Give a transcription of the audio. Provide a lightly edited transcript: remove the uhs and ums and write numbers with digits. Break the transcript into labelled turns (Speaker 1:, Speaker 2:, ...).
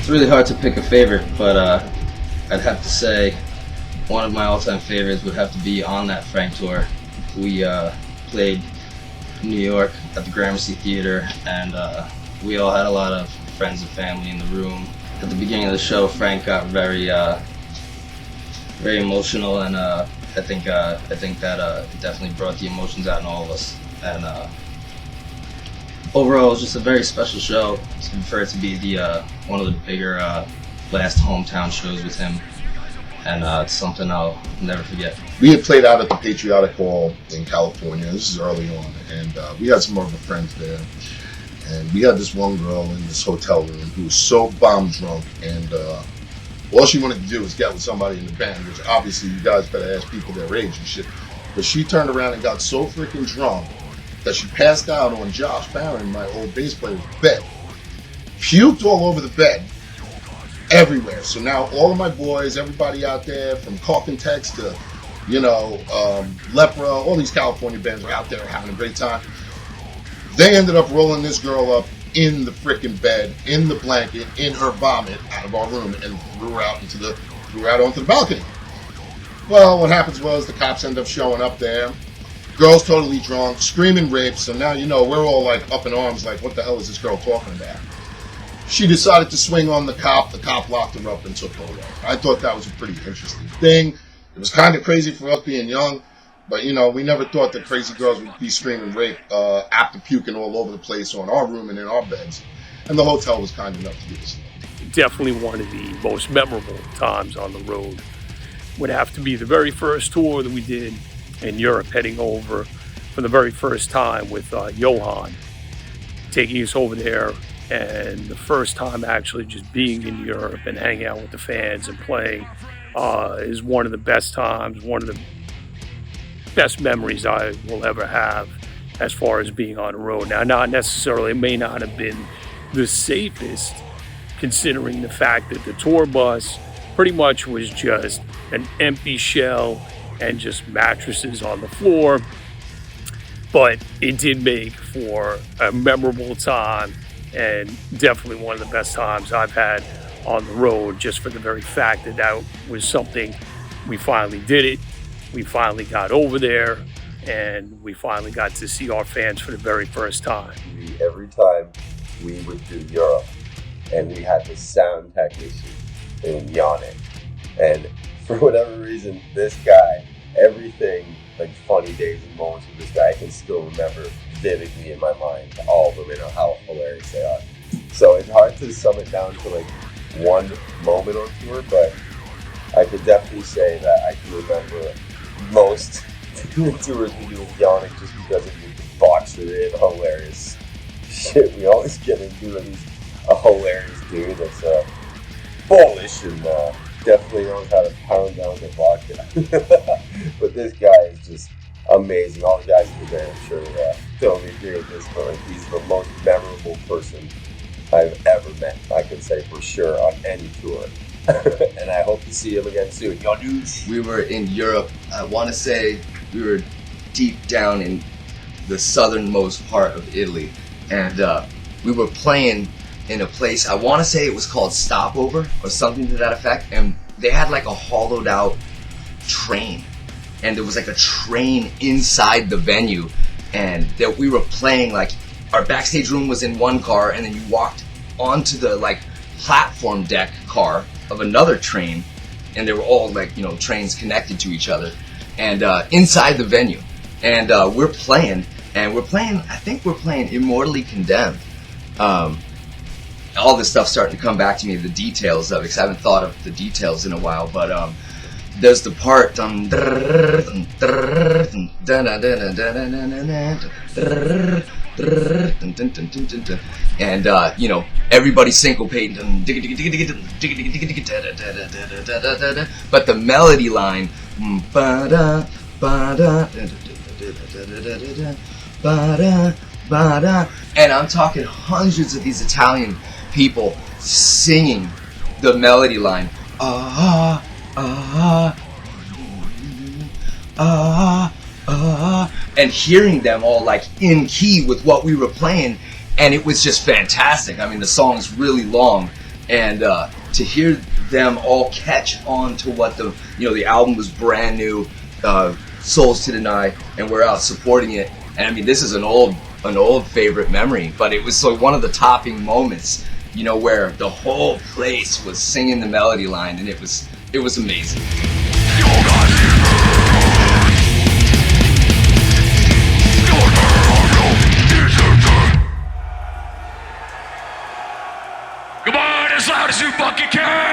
Speaker 1: It's really hard to pick a favorite, but I'd have to say one of my all-time favorites would have to be on that Frank tour. We played in New York at the Gramercy Theater, and we all had a lot of friends and family in the room. At the beginning of the show, Frank got very emotional, and I think that it definitely brought the emotions out in all of us. And overall, it was just a very special show. For it to be the one of the bigger last hometown shows with him, and it's something I'll never forget.
Speaker 2: We had played out at the Patriotic Hall in California. This is early on, and we had some of our friends there. And we had this one girl in this hotel room who was so bomb drunk, and all she wanted to do was get with somebody in the band, which obviously you guys better ask people their age and shit. But she turned around and got so freaking drunk that she passed out on Josh Barron, my old bass player's bed. Puked all over the bed, everywhere. So now all of my boys, everybody out there, from Caulk and Tex to, Lepra, all these California bands are out there having a great time. They ended up rolling this girl up in the frickin' bed, in the blanket, in her vomit, out of our room, and threw her out onto the balcony. Well, what happens was the cops end up showing up there. Girl's totally drunk, screaming rape. So now we're all like up in arms, like, what the hell is this girl talking about? She decided to swing on the cop. The cop locked her up and took her away. I thought that was a pretty interesting thing. It was kind of crazy for us being young. But, we never thought that crazy girls would be screaming rape after puking all over the place on our room and in our beds. And the hotel was kind enough to give us that.
Speaker 3: Definitely one of the most memorable times on the road would have to be the very first tour that we did in Europe, heading over for the very first time with Johan, taking us over there. And the first time actually just being in Europe and hanging out with the fans and playing is one of the best times, one of the best memories I will ever have as far as being on the road. Now, not necessarily, it may not have been the safest, considering the fact that the tour bus pretty much was just an empty shell and just mattresses on the floor. But it did make for a memorable time, and definitely one of the best times I've had on the road, just for the very fact that that was something we finally did it. We finally got over there, and we finally got to see our fans for the very first time.
Speaker 4: Every time we would do Europe, and we had this sound technician named Yannick, and for whatever reason, this guy, everything, like funny days and moments with this guy, I can still remember vividly in my mind, all of them, and how hilarious they are. So it's hard to sum it down to like one moment on tour, but I could definitely say that I can remember most tours we do with Yannick just because of the debauchery and hilarious shit we always get into. And he's a hilarious dude that's bullish and definitely knows how to pound down the vodka. But this guy is just amazing. All the guys in the band, I'm sure, totally agree with this, but like, he's the most memorable person I've ever met, I can say for sure, on any tour. And I hope to see him again soon. Yo, dudes.
Speaker 5: We were in Europe. I want to say we were deep down in the southernmost part of Italy, and we were playing in a place, I want to say it was called Stopover or something to that effect, and they had like a hollowed out train, and there was like a train inside the venue, and that we were playing, like our backstage room was in one car, and then you walked onto the like platform deck car of another train, and they were all like, trains connected to each other, and inside the venue, and we're playing, I think we're playing Immortally Condemned. All this stuff's starting to come back to me, the details of it, because I haven't thought of the details in a while, but there's the part, and everybody syncopating, but the melody line, and I'm talking hundreds of these Italian people singing the melody line, and hearing them all like in key with what we were playing, and it was just fantastic. I mean, the song's really long, and to hear them all catch on to what the album was brand new, Souls to Deny, and we're out supporting it. And I mean, this is an old favorite memory, but it was like one of the topping moments, where the whole place was singing the melody line, and it was amazing.
Speaker 6: Come on, as loud as you fucking can!